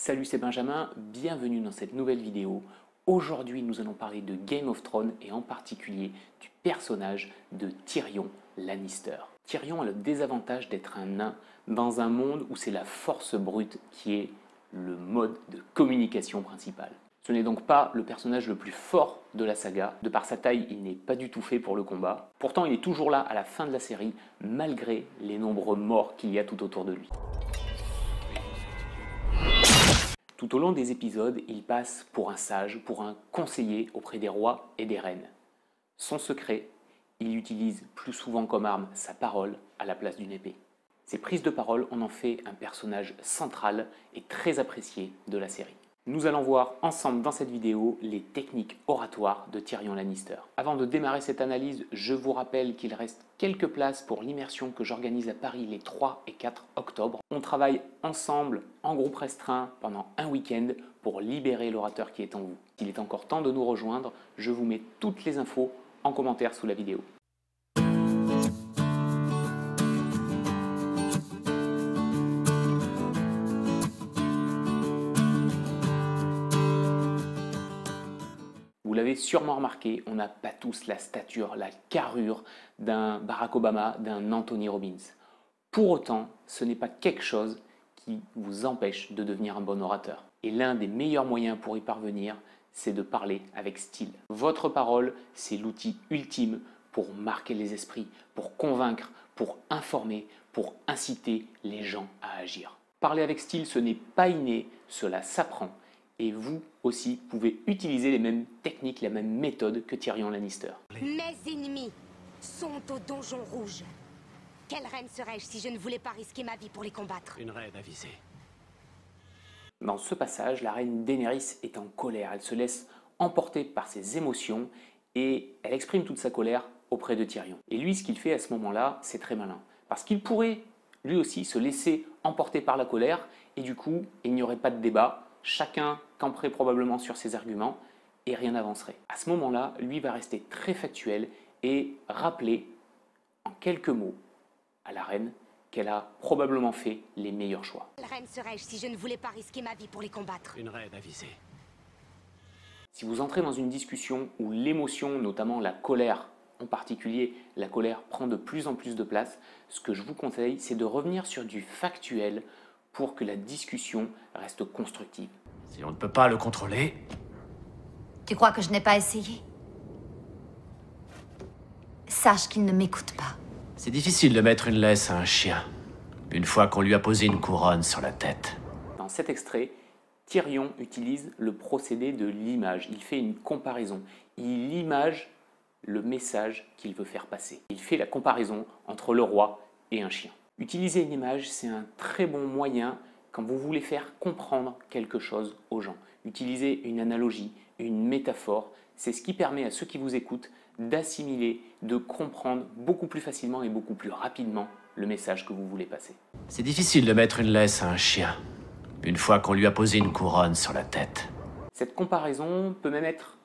Salut, c'est Benjamin, bienvenue dans cette nouvelle vidéo. Aujourd'hui, nous allons parler de Game of Thrones et en particulier du personnage de Tyrion Lannister. Tyrion a le désavantage d'être un nain dans un monde où c'est la force brute qui est le mode de communication principal. Ce n'est donc pas le personnage le plus fort de la saga. De par sa taille, il n'est pas du tout fait pour le combat. Pourtant, il est toujours là à la fin de la série, malgré les nombreux morts qu'il y a tout autour de lui. Tout au long des épisodes, il passe pour un sage, pour un conseiller auprès des rois et des reines. Son secret, il utilise plus souvent comme arme sa parole à la place d'une épée. Ses prises de parole en ont fait un personnage central et très apprécié de la série. Nous allons voir ensemble dans cette vidéo les techniques oratoires de Tyrion Lannister. Avant de démarrer cette analyse, je vous rappelle qu'il reste quelques places pour l'immersion que j'organise à Paris les 3 et 4 octobre. On travaille ensemble en groupe restreint pendant un week-end pour libérer l'orateur qui est en vous. S'il est encore temps de nous rejoindre, je vous mets toutes les infos en commentaire sous la vidéo. Vous l'avez sûrement remarqué, on n'a pas tous la stature, la carrure d'un Barack Obama, d'un Anthony Robbins. Pour autant, ce n'est pas quelque chose qui vous empêche de devenir un bon orateur. Et l'un des meilleurs moyens pour y parvenir, c'est de parler avec style. Votre parole, c'est l'outil ultime pour marquer les esprits, pour convaincre, pour informer, pour inciter les gens à agir. Parler avec style, ce n'est pas inné, cela s'apprend. Et vous aussi pouvez utiliser les mêmes techniques, la même méthode que Tyrion Lannister. Mes ennemis sont au donjon rouge. Quelle reine serais-je si je ne voulais pas risquer ma vie pour les combattre? Une reine avisée. Dans ce passage, la reine Daenerys est en colère. Elle se laisse emporter par ses émotions et elle exprime toute sa colère auprès de Tyrion. Et lui, ce qu'il fait à ce moment-là, c'est très malin. Parce qu'il pourrait, lui aussi, se laisser emporter par la colère et du coup, il n'y aurait pas de débat. Chacun camperait probablement sur ses arguments et rien n'avancerait. À ce moment-là, lui va rester très factuel et rappeler en quelques mots à la reine qu'elle a probablement fait les meilleurs choix. Quelle reine serais-je si je ne voulais pas risquer ma vie pour les combattre? Une reine avisée. Si vous entrez dans une discussion où l'émotion, notamment la colère, en particulier la colère prend de plus en plus de place, ce que je vous conseille, c'est de revenir sur du factuel pour que la discussion reste constructive. Si on ne peut pas le contrôler, Tu crois que je n'ai pas essayé? Sache qu'il ne m'écoute pas. c'est difficile de mettre une laisse à un chien, une fois qu'on lui a posé une couronne sur la tête. Dans cet extrait, Tyrion utilise le procédé de l'image. Il fait une comparaison. Il image le message qu'il veut faire passer. Il fait la comparaison entre le roi et un chien. Utiliser une image, c'est un très bon moyen quand vous voulez faire comprendre quelque chose aux gens. Utiliser une analogie, une métaphore, c'est ce qui permet à ceux qui vous écoutent d'assimiler, de comprendre beaucoup plus facilement et beaucoup plus rapidement le message que vous voulez passer. C'est difficile de mettre une laisse à un chien, une fois qu'on lui a posé une couronne sur la tête. Cette comparaison peut même être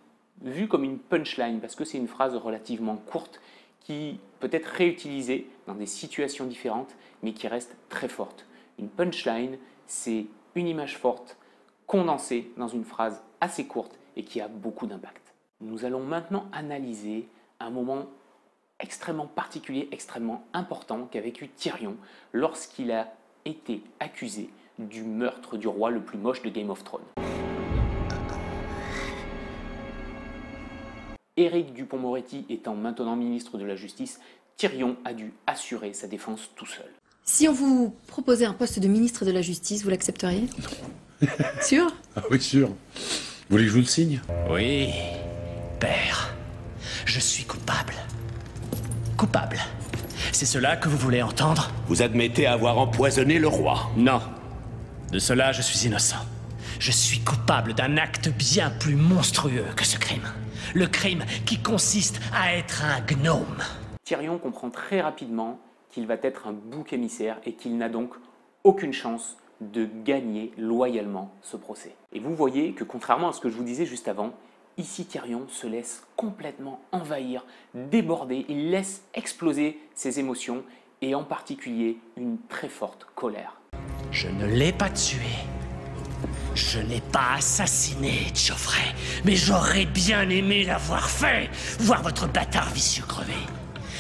vue comme une punchline parce que c'est une phrase relativement courte qui peut être réutilisée dans des situations différentes mais qui reste très forte. Une punchline, c'est une image forte condensée dans une phrase assez courte et qui a beaucoup d'impact. Nous allons maintenant analyser un moment extrêmement particulier, extrêmement important qu'a vécu Tyrion lorsqu'il a été accusé du meurtre du roi le plus moche de Game of Thrones. Éric Dupond-Moretti étant maintenant ministre de la Justice, Tyrion a dû assurer sa défense tout seul. Si on vous proposait un poste de ministre de la Justice, vous l'accepteriez? Sûr? Ah oui, sûr. Vous voulez que je vous le signe? Oui, père, je suis coupable. Coupable. C'est cela que vous voulez entendre? Vous admettez avoir empoisonné le roi. Non. De cela, je suis innocent. Je suis coupable d'un acte bien plus monstrueux que ce crime. Le crime qui consiste à être un gnome. Tyrion comprend très rapidement qu'il va être un bouc émissaire et qu'il n'a donc aucune chance de gagner loyalement ce procès. Et vous voyez que contrairement à ce que je vous disais juste avant, ici Tyrion se laisse complètement envahir, déborder, il laisse exploser ses émotions et en particulier une très forte colère. Je ne l'ai pas tué. Je n'ai pas assassiné Geoffrey, mais j'aurais bien aimé l'avoir fait. Voir votre bâtard vicieux crever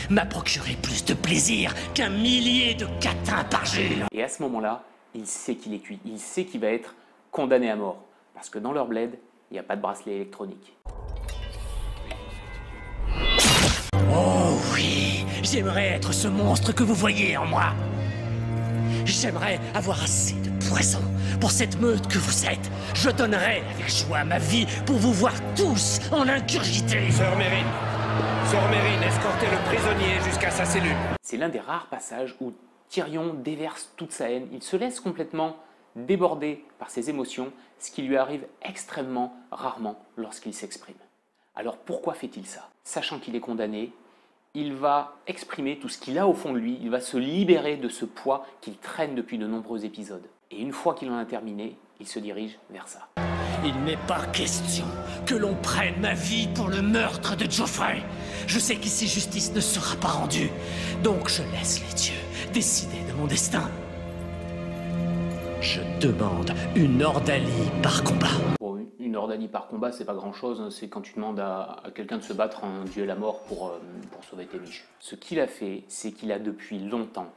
m'a procuré plus de plaisir qu'un millier de catins par jour. Et à ce moment-là, il sait qu'il est cuit, il sait qu'il va être condamné à mort. Parce que dans leur bled, il n'y a pas de bracelet électronique. Oh oui, j'aimerais être ce monstre que vous voyez en moi. J'aimerais avoir assez de poison pour cette meute que vous êtes. Je donnerais avec joie ma vie pour vous voir tous en ingurgité. Sœur Mérine, escortez le prisonnier jusqu'à sa cellule. C'est l'un des rares passages où Tyrion déverse toute sa haine. Il se laisse complètement déborder par ses émotions, ce qui lui arrive extrêmement rarement lorsqu'il s'exprime. Alors pourquoi fait-il ça? Sachant qu'il est condamné, il va exprimer tout ce qu'il a au fond de lui, il va se libérer de ce poids qu'il traîne depuis de nombreux épisodes. Et une fois qu'il en a terminé, il se dirige vers ça. Il n'est pas question que l'on prenne ma vie pour le meurtre de Geoffrey. Je sais qu'ici justice ne sera pas rendue, donc je laisse les dieux décider de mon destin. Je demande une ordalie par combat. Bon, une ordalie par combat, c'est pas grand-chose, hein. C'est quand tu demandes à quelqu'un de se battre en duel à mort pour sauver tes biches. Ce qu'il a fait, c'est qu'il a depuis longtemps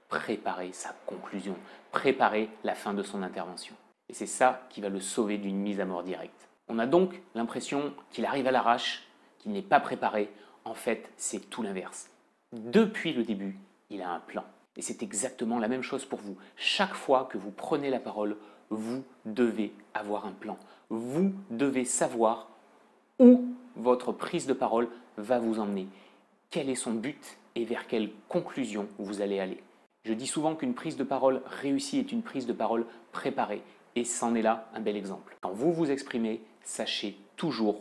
préparé sa conclusion, préparé la fin de son intervention. Et c'est ça qui va le sauver d'une mise à mort directe. On a donc l'impression qu'il arrive à l'arrache, qu'il n'est pas préparé. En fait, c'est tout l'inverse. Depuis le début, il a un plan. Et c'est exactement la même chose pour vous. Chaque fois que vous prenez la parole, vous devez avoir un plan. Vous devez savoir où votre prise de parole va vous emmener. Quel est son but et vers quelle conclusion vous allez aller. Je dis souvent qu'une prise de parole réussie est une prise de parole préparée. Et c'en est là un bel exemple. Quand vous vous exprimez, sachez toujours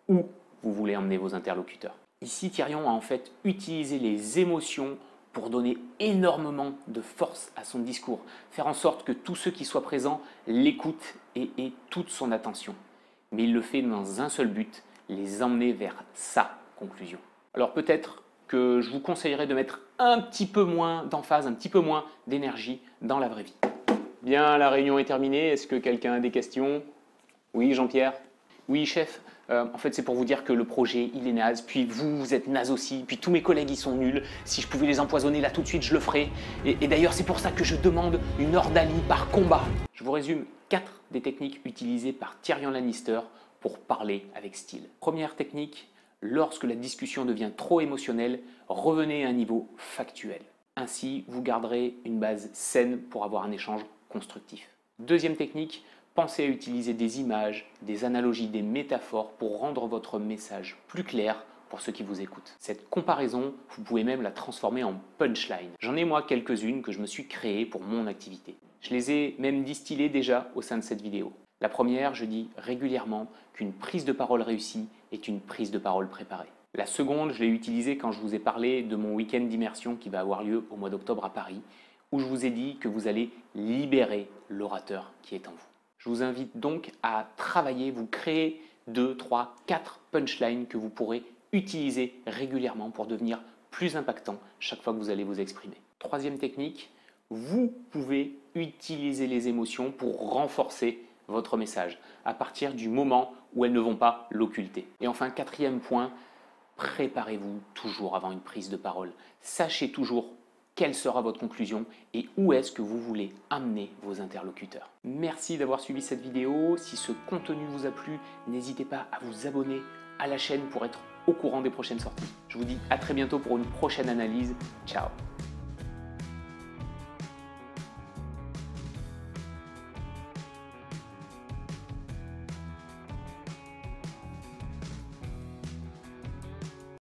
où vous voulez emmener vos interlocuteurs. Ici, Tyrion a en fait utilisé les émotions pour donner énormément de force à son discours, faire en sorte que tous ceux qui soient présents l'écoutent et aient toute son attention. Mais il le fait dans un seul but, les emmener vers sa conclusion. Alors peut-être que je vous conseillerais de mettre un petit peu moins d'emphase, un petit peu moins d'énergie dans la vraie vie. Bien, la réunion est terminée. Est-ce que quelqu'un a des questions? Oui, Jean-Pierre? Oui, chef. En fait, c'est pour vous dire que le projet, il est naze. Puis vous êtes naze aussi. Puis tous mes collègues, ils sont nuls. Si je pouvais les empoisonner là tout de suite, je le ferais. Et d'ailleurs, c'est pour ça que je demande une ordalie par combat. Je vous résume 4 des techniques utilisées par Tyrion Lannister pour parler avec style. Première technique, lorsque la discussion devient trop émotionnelle, revenez à un niveau factuel. Ainsi, vous garderez une base saine pour avoir un échange constructif. Deuxième technique, pensez à utiliser des images, des analogies, des métaphores pour rendre votre message plus clair pour ceux qui vous écoutent. Cette comparaison, vous pouvez même la transformer en punchline. J'en ai moi quelques-unes que je me suis créées pour mon activité. Je les ai même distillées déjà au sein de cette vidéo. La première, je dis régulièrement qu'une prise de parole réussie est une prise de parole préparée. La seconde, je l'ai utilisée quand je vous ai parlé de mon week-end d'immersion qui va avoir lieu au mois d'octobre à Paris, où je vous ai dit que vous allez libérer l'orateur qui est en vous. Je vous invite donc à travailler, vous créer 2, 3, 4 punchlines que vous pourrez utiliser régulièrement pour devenir plus impactant chaque fois que vous allez vous exprimer. Troisième technique, vous pouvez utiliser les émotions pour renforcer votre message à partir du moment où elles ne vont pas l'occulter. Et enfin, quatrième point, préparez-vous toujours avant une prise de parole. Sachez toujours quelle sera votre conclusion et où est-ce que vous voulez amener vos interlocuteurs. Merci d'avoir suivi cette vidéo. Si ce contenu vous a plu, n'hésitez pas à vous abonner à la chaîne pour être au courant des prochaines sorties. Je vous dis à très bientôt pour une prochaine analyse. Ciao!